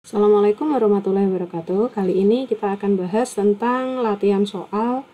Assalamualaikum warahmatullahi wabarakatuh. Kali ini kita akan bahas tentang latihan soal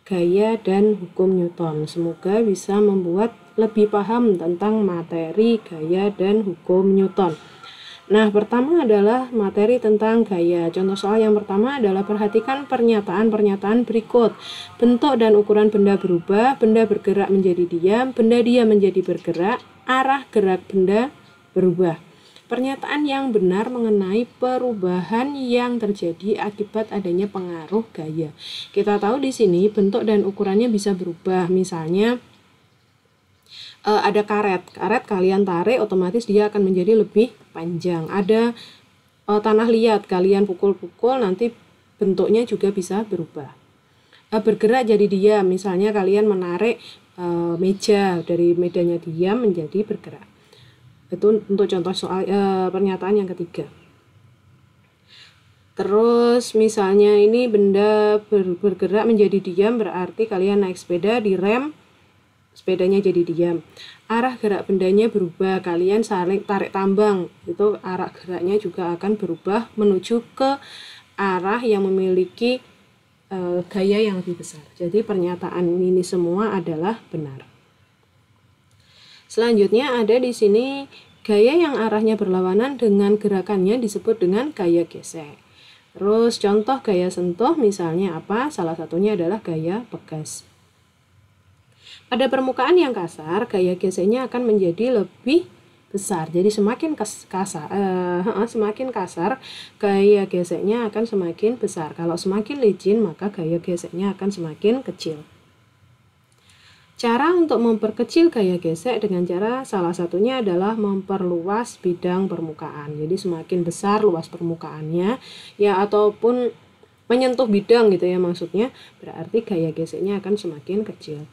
gaya dan hukum Newton. Semoga bisa membuat lebih paham tentang materi gaya dan hukum Newton. Nah, pertama adalah materi tentang gaya. Contoh soal yang pertama adalah perhatikan pernyataan-pernyataan berikut. Bentuk dan ukuran benda berubah, benda bergerak menjadi diam, benda diam menjadi bergerak, arah gerak benda berubah. Pernyataan yang benar mengenai perubahan yang terjadi akibat adanya pengaruh gaya. Kita tahu di sini bentuk dan ukurannya bisa berubah. Misalnya ada karet kalian tarik, otomatis dia akan menjadi lebih panjang. Ada tanah liat, kalian pukul-pukul, nanti bentuknya juga bisa berubah. Bergerak jadi diam, misalnya kalian menarik meja, dari medanya diam menjadi bergerak. Itu untuk contoh soal pernyataan yang ketiga. Terus misalnya ini benda bergerak menjadi diam, berarti kalian naik sepeda, direm, sepedanya jadi diam. Arah gerak bendanya berubah, kalian saling tarik tambang, itu arah geraknya juga akan berubah menuju ke arah yang memiliki gaya yang lebih besar. Jadi pernyataan ini semua adalah benar. Selanjutnya ada di sini gaya yang arahnya berlawanan dengan gerakannya disebut dengan gaya gesek. Terus contoh gaya sentuh misalnya apa? Salah satunya adalah gaya pegas. Pada permukaan yang kasar, gaya geseknya akan menjadi lebih besar. Jadi semakin kasar, gaya geseknya akan semakin besar. Kalau semakin licin, maka gaya geseknya akan semakin kecil. Cara untuk memperkecil gaya gesek dengan cara salah satunya adalah memperluas bidang permukaan. Jadi semakin besar luas permukaannya ya, ataupun menyentuh bidang gitu ya maksudnya, berarti gaya geseknya akan semakin kecil.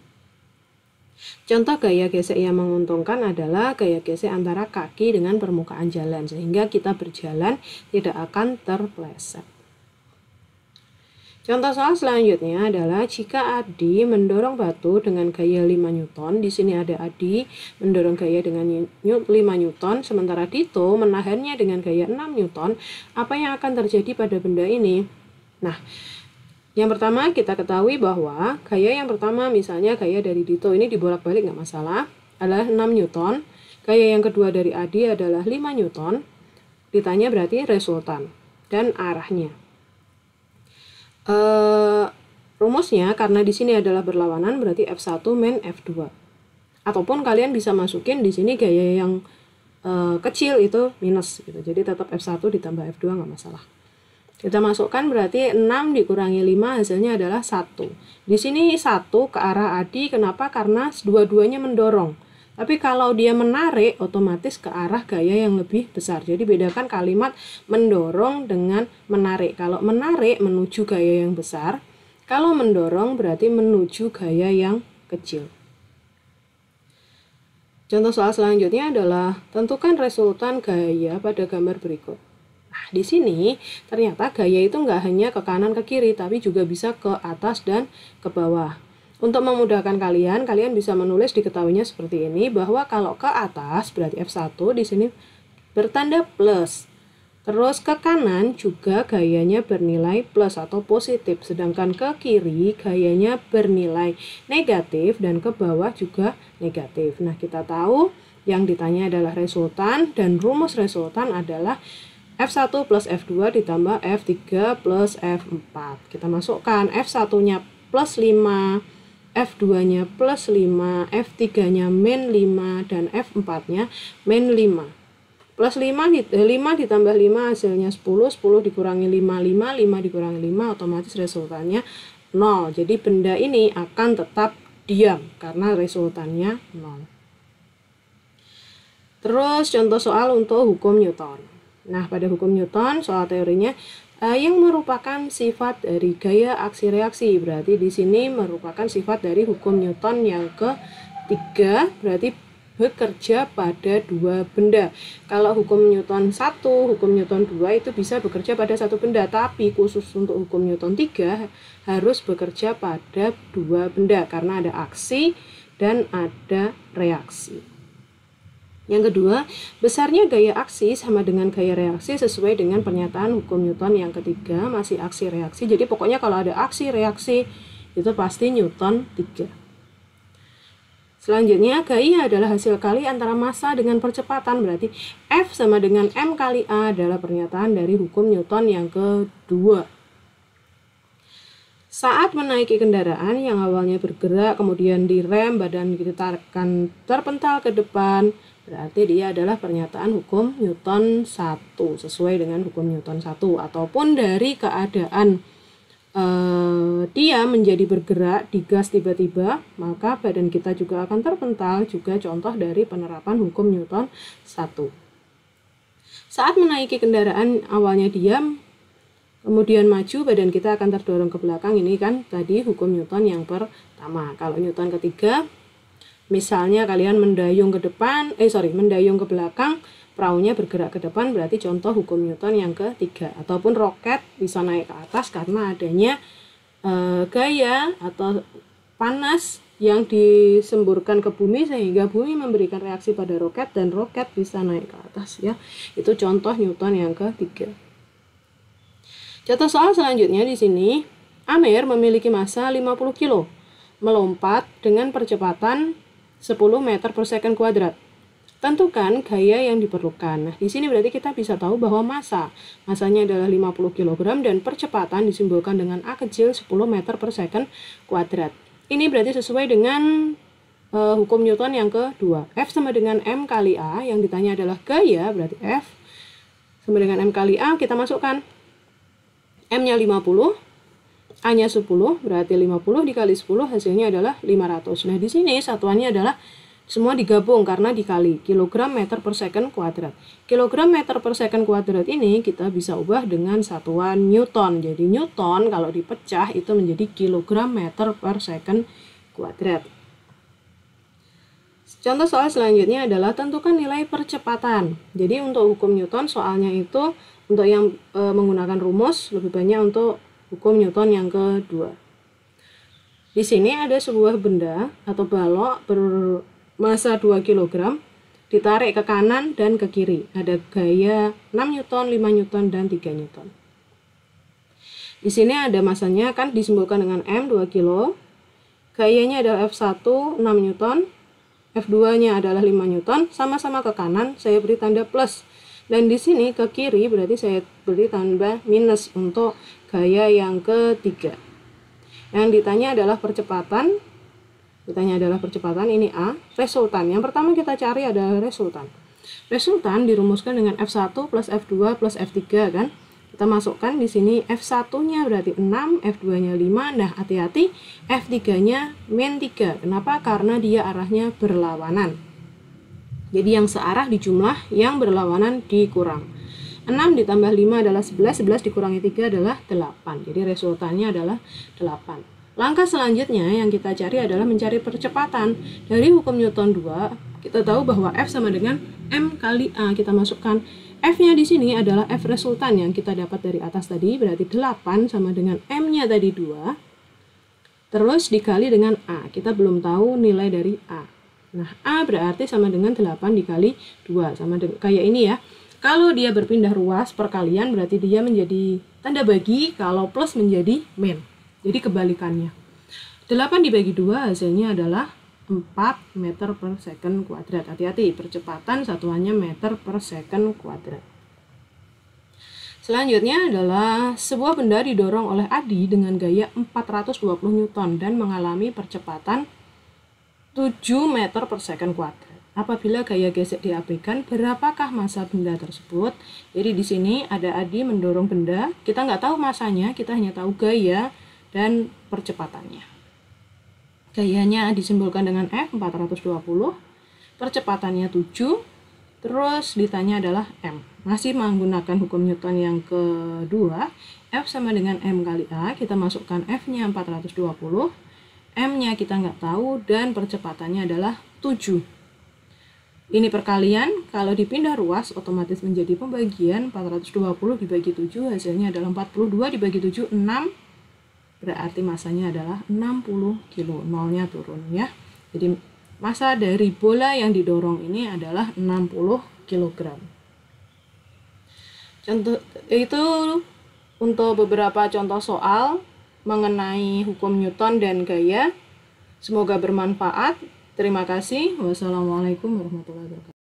Contoh gaya gesek yang menguntungkan adalah gaya gesek antara kaki dengan permukaan jalan, sehingga kita berjalan tidak akan terpleset. Contoh soal selanjutnya adalah jika Adi mendorong batu dengan gaya 5 Newton, di sini ada Adi mendorong gaya dengan 5 Newton, sementara Dito menahannya dengan gaya 6 Newton, apa yang akan terjadi pada benda ini? Nah, yang pertama kita ketahui bahwa gaya yang pertama misalnya gaya dari Dito ini dibolak-balik nggak masalah, adalah 6 Newton. Gaya yang kedua dari Adi adalah 5 Newton. Ditanya berarti resultan dan arahnya. Rumusnya karena di sini adalah berlawanan, berarti F1 min F2. Ataupun kalian bisa masukin di sini gaya yang kecil itu minus gitu. Jadi tetap F1 ditambah F2 nggak masalah. Kita masukkan berarti 6 dikurangi 5 hasilnya adalah 1. Di sini 1 ke arah Adi, kenapa? Karena dua-duanya mendorong. Tapi kalau dia menarik, otomatis ke arah gaya yang lebih besar. Jadi bedakan kalimat mendorong dengan menarik. Kalau menarik menuju gaya yang besar, kalau mendorong berarti menuju gaya yang kecil. Contoh soal selanjutnya adalah tentukan resultan gaya pada gambar berikut. Nah, di sini ternyata gaya itu nggak hanya ke kanan ke kiri, tapi juga bisa ke atas dan ke bawah. Untuk memudahkan kalian bisa menulis diketahuinya seperti ini, bahwa kalau ke atas berarti F1 di sini bertanda plus. Terus ke kanan juga gayanya bernilai plus atau positif, sedangkan ke kiri gayanya bernilai negatif dan ke bawah juga negatif. Nah, kita tahu yang ditanya adalah resultan dan rumus resultan adalah F1 plus F2 ditambah F3 plus F4. Kita masukkan F1-nya plus 5, F2-nya plus 5, F3-nya min 5, dan F4-nya min 5. Plus 5 ditambah 5 hasilnya 10, 10 dikurangi 5, 5 dikurangi 5, otomatis resultannya 0. Jadi benda ini akan tetap diam karena resultannya 0. Terus contoh soal untuk hukum Newton. Nah, pada hukum Newton soal teorinya yang merupakan sifat dari gaya aksi reaksi, berarti di sini merupakan sifat dari hukum Newton yang ketiga, berarti bekerja pada dua benda. Kalau hukum Newton 1, hukum Newton 2 itu bisa bekerja pada satu benda, tapi khusus untuk hukum Newton 3 harus bekerja pada dua benda karena ada aksi dan ada reaksi. Yang kedua, besarnya gaya aksi sama dengan gaya reaksi sesuai dengan pernyataan hukum Newton yang ketiga, masih aksi reaksi. Jadi pokoknya kalau ada aksi reaksi itu pasti Newton 3. Selanjutnya, gaya adalah hasil kali antara massa dengan percepatan, berarti F sama dengan M kali A adalah pernyataan dari hukum Newton yang kedua. Saat menaiki kendaraan yang awalnya bergerak, kemudian direm, badan kita akan terpental ke depan, berarti dia adalah pernyataan hukum Newton 1 sesuai dengan hukum Newton 1. Ataupun dari keadaan dia menjadi bergerak, digas tiba-tiba, maka badan kita juga akan terpental, juga contoh dari penerapan hukum Newton 1. Saat menaiki kendaraan awalnya diam, kemudian maju, badan kita akan terdorong ke belakang. Ini kan tadi hukum Newton yang pertama. Kalau Newton ketiga, misalnya kalian mendayung ke belakang, perahunya bergerak ke depan, berarti contoh hukum Newton yang ketiga. Ataupun roket bisa naik ke atas karena adanya gaya atau panas yang disemburkan ke bumi sehingga bumi memberikan reaksi pada roket dan roket bisa naik ke atas ya. Itu contoh Newton yang ketiga. Contoh soal selanjutnya di sini, Amer memiliki massa 50 kg, melompat dengan percepatan 10 meter per second kuadrat. Tentukan gaya yang diperlukan. Nah, di sini berarti kita bisa tahu bahwa masanya adalah 50 kg dan percepatan disimbolkan dengan A kecil 10 meter per second kuadrat. Ini berarti sesuai dengan hukum Newton yang kedua. F sama dengan M kali A, yang ditanya adalah gaya, berarti F sama dengan M kali A, kita masukkan. M-nya 50, A-nya 10, berarti 50 dikali 10 hasilnya adalah 500. Nah, di sini satuannya adalah semua digabung karena dikali kilogram meter per second kuadrat. Kilogram meter per second kuadrat ini kita bisa ubah dengan satuan Newton. Jadi Newton kalau dipecah itu menjadi kilogram meter per second kuadrat. Contoh soal selanjutnya adalah tentukan nilai percepatan. Jadi untuk hukum Newton soalnya itu untuk yang menggunakan rumus lebih banyak untuk hukum Newton yang kedua. Di sini ada sebuah benda atau balok bermassa 2 kg ditarik ke kanan dan ke kiri. Ada gaya 6 Newton, 5 Newton, dan 3 Newton. Di sini ada masanya kan disimbolkan dengan M 2 kg. Gayanya adalah F1 6 Newton, F2-nya adalah 5 Newton, sama-sama ke kanan saya beri tanda plus. Dan di sini ke kiri berarti saya beri tanda minus untuk gaya yang ketiga. Yang ditanya adalah percepatan. Ini A. Resultan. Yang pertama kita cari adalah resultan. Resultan dirumuskan dengan F1 plus F2 plus F3 kan. Kita masukkan di sini F1-nya berarti 6, F2-nya 5. Nah, hati-hati F3-nya min 3. Kenapa? Karena dia arahnya berlawanan. Jadi yang searah dijumlah, yang berlawanan dikurang. 6 ditambah 5 adalah 11, 11 dikurangi 3 adalah 8. Jadi resultannya adalah 8. Langkah selanjutnya yang kita cari adalah mencari percepatan. Dari hukum Newton 2, kita tahu bahwa F sama dengan M kali A. Kita masukkan F-nya di sini adalah F resultan yang kita dapat dari atas tadi, berarti 8 sama dengan M-nya tadi 2. Terus dikali dengan A. Kita belum tahu nilai dari A. Nah, A berarti sama dengan 8 dikali 2. Sama dengan kayak ini ya. Kalau dia berpindah ruas perkalian berarti dia menjadi tanda bagi, kalau plus menjadi min. Jadi kebalikannya. 8 dibagi 2 hasilnya adalah 4 meter per second kuadrat. Hati-hati, percepatan satuannya meter per second kuadrat. Selanjutnya adalah sebuah benda didorong oleh Adi dengan gaya 420 Newton dan mengalami percepatan 7 meter per second kuadrat. Apabila gaya gesek diabaikan, berapakah massa benda tersebut? Jadi di sini ada Adi mendorong benda, kita nggak tahu massanya, kita hanya tahu gaya dan percepatannya. Gayanya disimbolkan dengan F 420, percepatannya 7, terus ditanya adalah M. Masih menggunakan hukum Newton yang kedua, F sama dengan M kali A, kita masukkan F-nya 420, M-nya kita nggak tahu, dan percepatannya adalah 7. Ini perkalian, kalau dipindah ruas otomatis menjadi pembagian. 420 dibagi 7 hasilnya adalah 42 dibagi 7, 6. Berarti masanya adalah 60 kilo. Nolnya turun ya. Jadi massa dari bola yang didorong ini adalah 60 kg. Contoh itu untuk beberapa contoh soal mengenai hukum Newton dan gaya. Semoga bermanfaat. Terima kasih. Wassalamualaikum warahmatullahi wabarakatuh.